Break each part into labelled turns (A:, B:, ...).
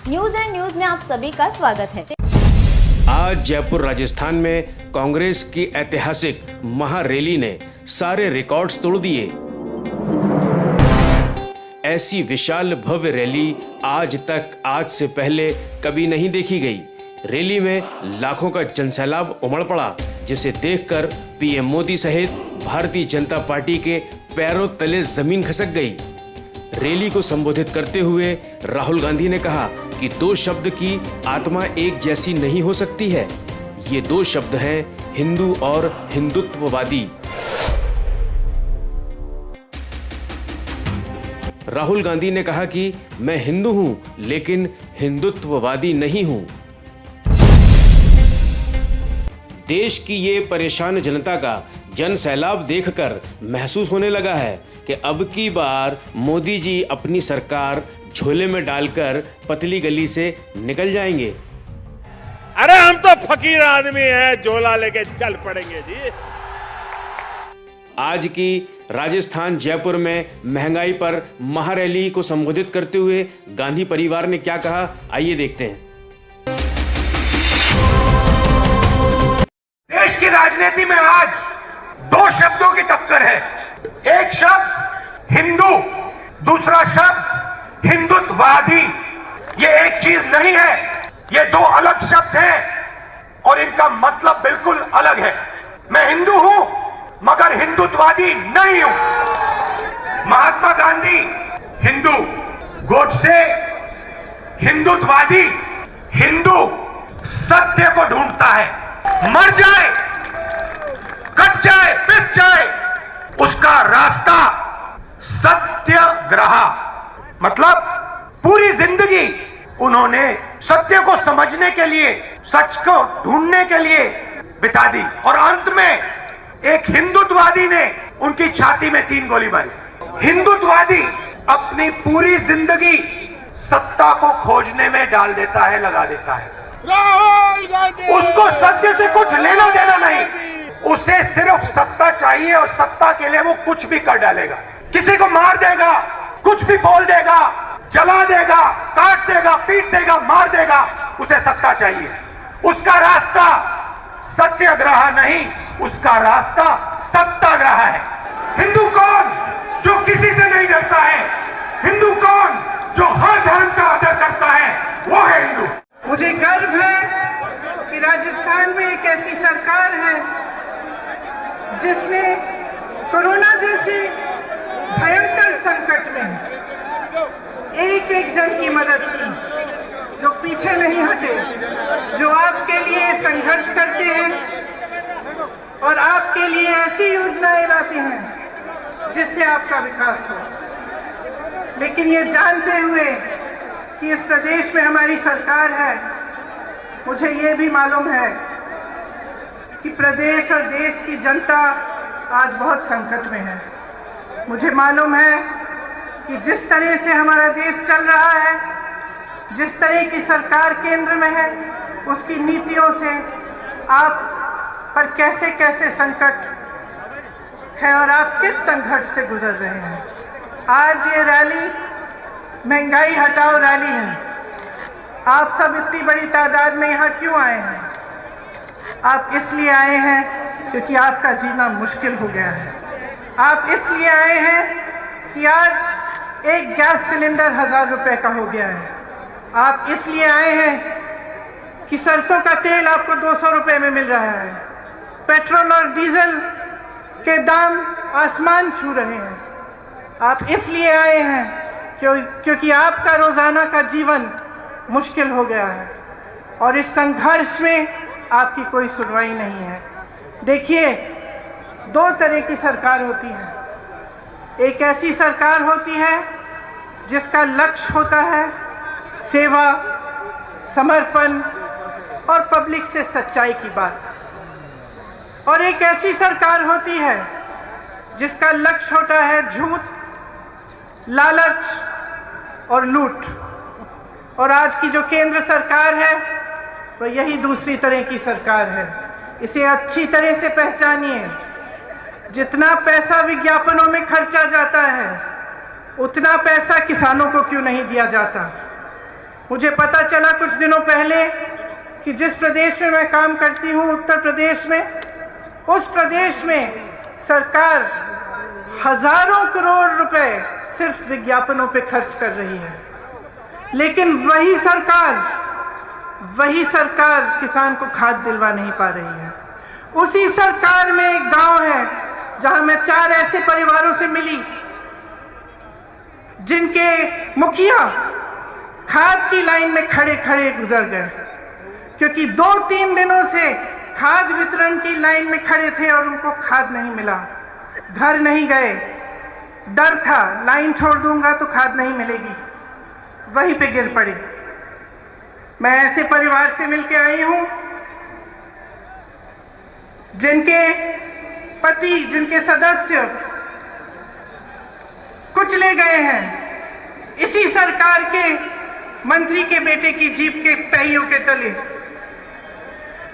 A: News and news में आप सभी का स्वागत है।
B: आज जयपुर राजस्थान में कांग्रेस की ऐतिहासिक महारैली ने सारे रिकॉर्ड्स तोड़ दिए। ऐसी विशाल भव्य रैली आज से पहले कभी नहीं देखी गई। रैली में लाखों का जनसैलाब उमड़ पड़ा, जिसे देखकर पीएम मोदी सहित भारतीय जनता पार्टी के पैरों तले जमीन खिसक गई। रैली को संबोधित करते हुए राहुल गांधी ने कहा कि दो शब्द की आत्मा एक जैसी नहीं हो सकती है। ये दो शब्द हैं हिंदू और हिंदुत्ववादी। राहुल गांधी ने कहा कि मैं हिंदू हूं लेकिन हिंदुत्ववादी नहीं हूं। देश की ये परेशान जनता का जन सैलाब देखकर महसूस होने लगा है कि अब की बार मोदी जी अपनी सरकार झोले में डालकर पतली गली से निकल जाएंगे।
C: अरे हम तो फकीर आदमी हैं, झोला लेके चल पड़ेंगे जी।
B: आज की राजस्थान जयपुर में महंगाई पर महारैली को संबोधित करते हुए गांधी परिवार ने क्या कहा, आइए देखते हैं।
D: देश की राजनीति में आज दो शब्दों की टक्कर है। एक शब्द हिंदू, दूसरा शब्द हिंदुत्ववादी। ये एक चीज नहीं है, ये दो अलग शब्द हैं और इनका मतलब बिल्कुल अलग है। मैं हिंदू हूं मगर हिंदुत्ववादी नहीं हूं। महात्मा गांधी हिंदू, गोडसे हिंदुत्ववादी। हिंदू सत्य को ढूंढता है, मर जाए, कट जाए, पिस जाए, उसका रास्ता सत्याग्रह। मतलब पूरी जिंदगी उन्होंने सत्य को समझने के लिए, सच को ढूंढने के लिए बिता दी और अंत में एक हिंदुत्ववादी ने उनकी छाती में 3 गोली मारी। हिंदुत्ववादी अपनी पूरी जिंदगी सत्ता को खोजने में डाल देता है, लगा देता है। उसको सत्य से कुछ लेना देना नहीं, उसे सिर्फ सत्ता चाहिए और सत्ता के लिए वो कुछ भी कर डालेगा। किसी को मार देगा, कुछ भी बोल देगा, जला देगा, काट देगा, पीट देगा, मार देगा, उसे सत्ता चाहिए। उसका रास्ता सत्याग्रह नहीं, उसका रास्ता सत्याग्रह है। हिंदू कौन? जो किसी से नहीं डरता है। हिंदू कौन? जो हर धर्म का आदर करता है, वो है हिंदू।
E: मुझे गर्व है कि राजस्थान में एक ऐसी सरकार है जिसने कोरोना जैसे भयंकर संकट में एक एक जन की मदद की, जो पीछे नहीं हटे, जो आपके लिए संघर्ष करते हैं और आपके लिए ऐसी योजनाएं लाते हैं जिससे आपका विकास हो। लेकिन ये जानते हुए कि इस प्रदेश में हमारी सरकार है, मुझे ये भी मालूम है कि प्रदेश और देश की जनता आज बहुत संकट में है। मुझे मालूम है कि जिस तरह से हमारा देश चल रहा है, जिस तरह की सरकार केंद्र में है, उसकी नीतियों से आप पर कैसे कैसे संकट है और आप किस संघर्ष से गुजर रहे हैं। आज ये रैली महंगाई हटाओ रैली है। आप सब इतनी बड़ी तादाद में यहाँ क्यों आए हैं? आप इसलिए आए हैं क्योंकि आपका जीना मुश्किल हो गया है। आप इसलिए आए हैं कि आज एक गैस सिलेंडर 1000 रुपए का हो गया है। आप इसलिए आए हैं कि सरसों का तेल आपको 200 रुपए में मिल रहा है। पेट्रोल और डीजल के दाम आसमान छू रहे हैं। आप इसलिए आए हैं क्योंकि आपका रोजाना का जीवन मुश्किल हो गया है और इस संघर्ष में आपकी कोई सुनवाई नहीं है। देखिए, दो तरह की सरकार होती है। एक ऐसी सरकार होती है जिसका लक्ष्य होता है सेवा, समर्पण और पब्लिक से सच्चाई की बात, और एक ऐसी सरकार होती है जिसका लक्ष्य होता है झूठ, लालच और लूट। और आज की जो केंद्र सरकार है तो यही दूसरी तरह की सरकार है। इसे अच्छी तरह से पहचानिए। जितना पैसा विज्ञापनों में खर्चा जाता है, उतना पैसा किसानों को क्यों नहीं दिया जाता? मुझे पता चला कुछ दिनों पहले कि जिस प्रदेश में मैं काम करती हूँ, उत्तर प्रदेश में, उस प्रदेश में सरकार हजारों करोड़ रुपए सिर्फ विज्ञापनों पे खर्च कर रही है। लेकिन वही सरकार किसान को खाद दिलवा नहीं पा रही है। उसी सरकार में एक गांव है जहां मैं 4 ऐसे परिवारों से मिली जिनके मुखिया खाद की लाइन में खड़े खड़े गुजर गए, क्योंकि 2-3 दिनों से खाद वितरण की लाइन में खड़े थे और उनको खाद नहीं मिला। घर नहीं गए, डर था लाइन छोड़ दूंगा तो खाद नहीं मिलेगी, वहीं पे गिर पड़े। मैं ऐसे परिवार से मिलके आई हूं जिनके पति, जिनके सदस्य कुचले गए हैं इसी सरकार के मंत्री के बेटे की जीप के पहियों के तले।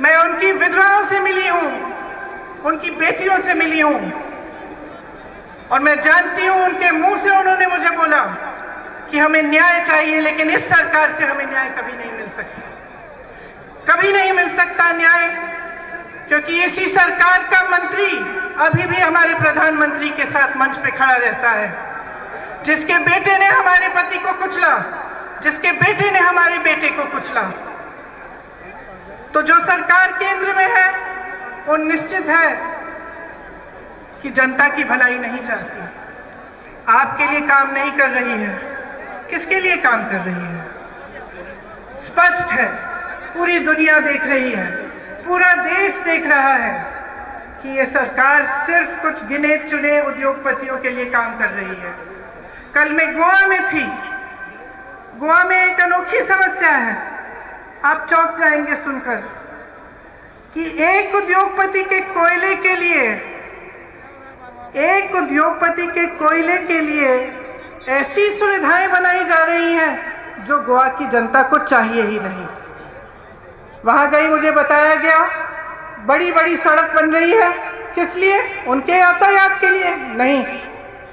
E: मैं उनकी विधवाओं से मिली हूं, उनकी बेटियों से मिली हूं, और मैं जानती हूं उनके मुंह से उन्होंने मुझे बोला कि हमें न्याय चाहिए, लेकिन इस सरकार से हमें न्याय कभी नहीं मिल सकता, कभी नहीं मिल सकता न्याय, क्योंकि इसी सरकार का मंत्री अभी भी हमारे प्रधानमंत्री के साथ मंच पे खड़ा रहता है, जिसके बेटे ने हमारे पति को कुचला, जिसके बेटे ने हमारे बेटे को कुचला। तो जो सरकार केंद्र में है वो निश्चित है कि जनता की भलाई नहीं चाहती, आपके लिए काम नहीं कर रही है। किसके लिए काम कर रही है? स्पष्ट है, पूरी दुनिया देख रही है, पूरा देश देख रहा है कि ये सरकार सिर्फ कुछ गिने चुने उद्योगपतियों के लिए काम कर रही है। कल मैं गोवा में थी। गोवा में एक अनोखी समस्या है, आप चौंक जाएंगे सुनकर, कि एक उद्योगपति के कोयले के लिए ऐसी सुविधाएं बनाई जा रही हैं जो गोवा की जनता को चाहिए ही नहीं। वहां गई, मुझे बताया गया बड़ी बड़ी सड़क बन रही है, किस लिए? उनके यातायात के लिए नहीं,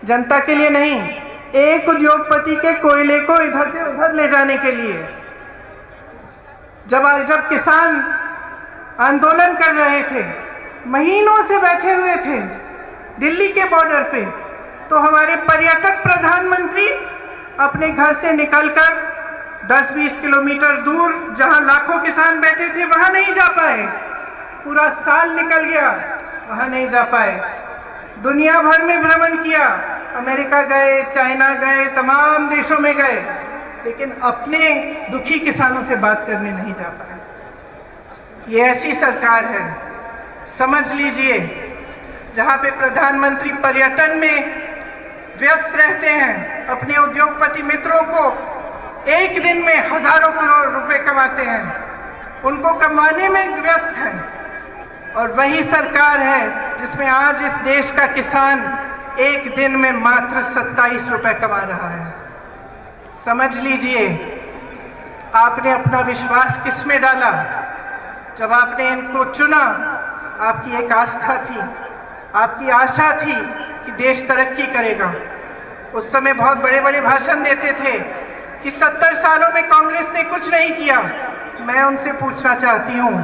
E: जनता के लिए नहीं, एक उद्योगपति के कोयले को इधर से उधर ले जाने के लिए। जब किसान आंदोलन कर रहे थे, महीनों से बैठे हुए थे दिल्ली के बॉर्डर पे, तो हमारे पर्यटक प्रधानमंत्री अपने घर से निकलकर 10-20 किलोमीटर दूर जहां लाखों किसान बैठे थे वहां नहीं जा पाए। पूरा साल निकल गया, वहां नहीं जा पाए। दुनिया भर में भ्रमण किया, अमेरिका गए, चाइना गए, तमाम देशों में गए, लेकिन अपने दुखी किसानों से बात करने नहीं जा पाए। ये ऐसी सरकार है, समझ लीजिए, जहां पे प्रधानमंत्री पर्यटन में व्यस्त रहते हैं, अपने उद्योगपति मित्रों को एक दिन में हजारों करोड़ रुपए कमाते हैं, उनको कमाने में व्यस्त हैं, और वही सरकार है जिसमें आज इस देश का किसान एक दिन में मात्र 27 रुपए कमा रहा है। समझ लीजिए, आपने अपना विश्वास किस में डाला? जब आपने इनको चुना, आपकी एक आस्था थी, आपकी आशा थी कि देश तरक्की करेगा। उस समय बहुत बड़े बड़े भाषण देते थे कि 70 सालों में कांग्रेस ने कुछ नहीं किया। मैं उनसे पूछना चाहती हूँ,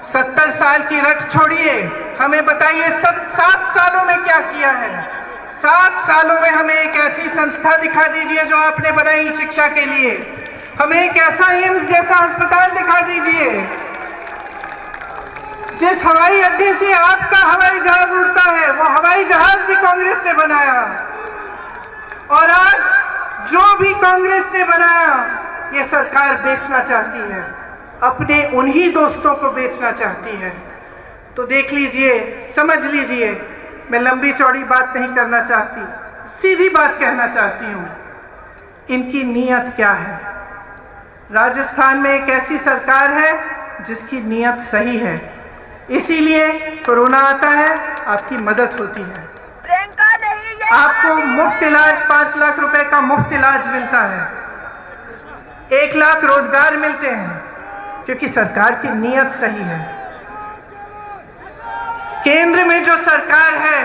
E: 70 साल की रट छोड़िए, हमें बताइए 7 सालों में क्या किया है। 7 सालों में हमें एक ऐसी संस्था दिखा दीजिए जो आपने बनाई शिक्षा के लिए, हमें एक ऐसा एम्स जैसा अस्पताल दिखा दीजिए। जिस हवाई अड्डे से आपका हवाई जहाज उड़ता है, वो हवाई जहाज भी कांग्रेस ने बनाया, और आज जो भी कांग्रेस ने बनाया ये सरकार बेचना चाहती है, अपने उन्हीं दोस्तों को बेचना चाहती है। तो देख लीजिए, समझ लीजिए, मैं लंबी चौड़ी बात नहीं करना चाहती, सीधी बात कहना चाहती हूँ, इनकी नीयत क्या है। राजस्थान में एक ऐसी सरकार है जिसकी नीयत सही है, इसीलिए कोरोना आता है, आपकी मदद होती है, आपको मुफ्त इलाज, 5 लाख रुपए का मुफ्त इलाज मिलता है, 1 लाख रोजगार मिलते हैं, क्योंकि सरकार की नीयत सही है। केंद्र में जो सरकार है,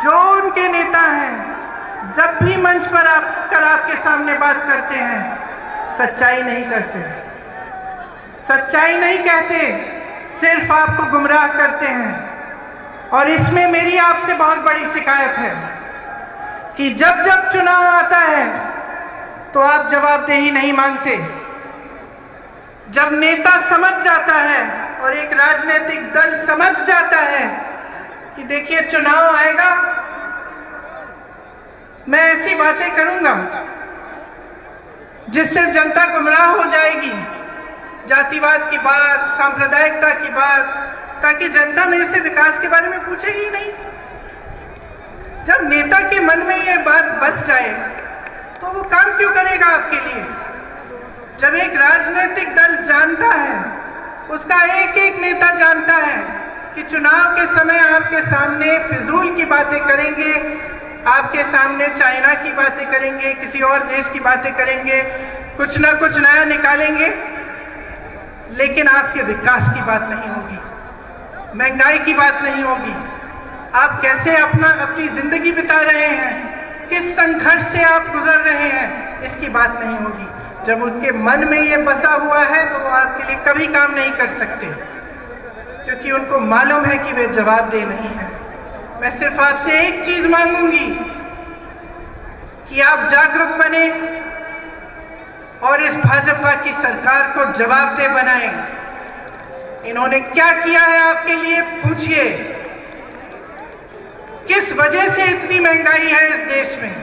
E: जो उनके नेता हैं, जब भी मंच पर आकर आपके सामने बात करते हैं, सच्चाई नहीं करते, सच्चाई नहीं कहते, सिर्फ आपको गुमराह करते हैं। और इसमें मेरी आपसे बहुत बड़ी शिकायत है कि जब जब चुनाव आता है तो आप जवाबदेही नहीं मांगते। जब नेता समझ जाता है और एक राजनीतिक दल समझ जाता है कि देखिए चुनाव आएगा, मैं ऐसी बातें करूंगा जिससे जनता गुमराह हो जाएगी, जातिवाद की बात, सांप्रदायिकता की बात, ताकि जनता मेरे से विकास के बारे में पूछेगी ही नहीं। जब नेता के मन में ये बात बस जाए तो वो काम क्यों करेगा आपके लिए? जब एक राजनीतिक दल जानता है, उसका एक एक नेता जानता है कि चुनाव के समय आपके सामने फिजूल की बातें करेंगे, आपके सामने चाइना की बातें करेंगे, किसी और देश की बातें करेंगे, कुछ ना कुछ नया निकालेंगे, लेकिन आपके विकास की बात नहीं होगी, महंगाई की बात नहीं होगी, आप कैसे अपनी जिंदगी बिता रहे हैं, किस संघर्ष से आप गुजर रहे हैं, इसकी बात नहीं होगी। जब उनके मन में ये बसा हुआ है तो वो आपके लिए कभी काम नहीं कर सकते, क्योंकि उनको मालूम है कि वे जवाबदेह नहीं है। मैं सिर्फ आपसे एक चीज मांगूंगी कि आप जागरूक बने और इस भाजपा की सरकार को जवाबदेह बनाएं। इन्होंने क्या किया है आपके लिए, पूछिए। किस वजह से इतनी महंगाई है इस देश में?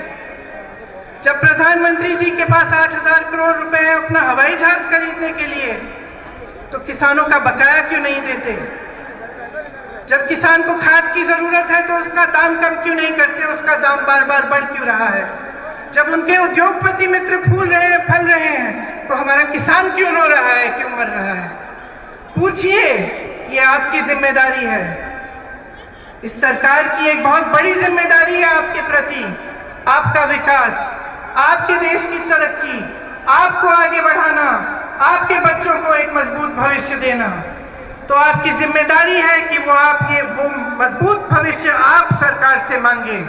E: जब प्रधानमंत्री जी के पास 8,000 करोड़ रुपए है अपना हवाई जहाज खरीदने के लिए, तो किसानों का बकाया क्यों नहीं देते? जब किसान को खाद की जरूरत है तो उसका दाम कम क्यों नहीं करते, उसका दाम बार बार बढ़ क्यों रहा है? जब उनके उद्योगपति मित्र फूल रहे हैं, फल रहे हैं, तो हमारा किसान क्यों रो रहा है, क्यों मर रहा है? पूछिए, ये आपकी जिम्मेदारी है। इस सरकार की एक बहुत बड़ी जिम्मेदारी है आपके प्रति, आपका विकास, आपके देश की तरक्की, आपको आगे बढ़ाना, आपके बच्चों को एक मजबूत भविष्य देना। तो आपकी जिम्मेदारी है कि वो मजबूत भविष्य आप सरकार से मांगे,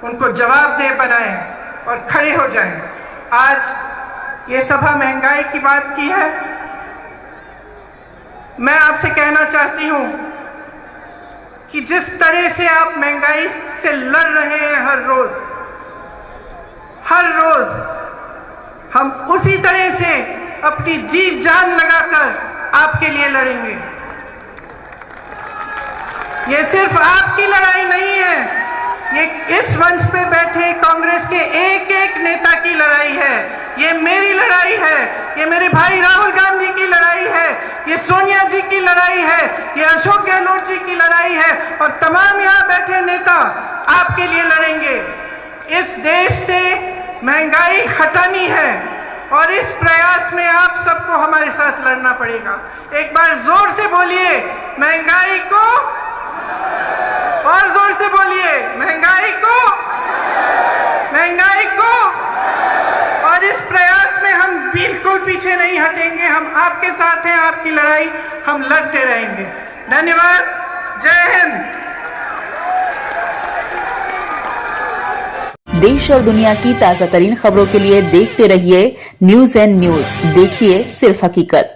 E: उनको जवाबदेह बनाएं और खड़े हो जाएं। आज ये सभा महंगाई की बात की है, मैं आपसे कहना चाहती हूं कि जिस तरह से आप महंगाई से लड़ रहे हैं हर रोज हम उसी तरह से अपनी जी जान लगाकर आपके लिए लड़ेंगे। ये सिर्फ आपकी लड़ाई नहीं है, ये इस मंच पे बैठे कांग्रेस के एक एक नेता की लड़ाई है, ये मेरी लड़ाई है, ये मेरे भाई राहुल गांधी की लड़ाई है, ये सोनिया जी की लड़ाई है, ये अशोक गहलोत जी की लड़ाई है, और तमाम यहाँ बैठे नेता आपके लिए लड़ेंगे। इस देश से महंगाई हटानी है और इस प्रयास में आप सबको हमारे साथ लड़ना पड़ेगा। एक बार जोर से बोलिए महंगाई को, और जोर से बोलिए महंगाई को, महंगाई को। और इस प्रयास में हम बिल्कुल पीछे नहीं हटेंगे, हम आपके साथ हैं, आपकी लड़ाई हम लड़ते रहेंगे। धन्यवाद, जय हिंद।
F: देश और दुनिया की ताजा तरीन खबरों के लिए देखते रहिए न्यूज़ एंड न्यूज़। देखिए सिर्फ हकीकत।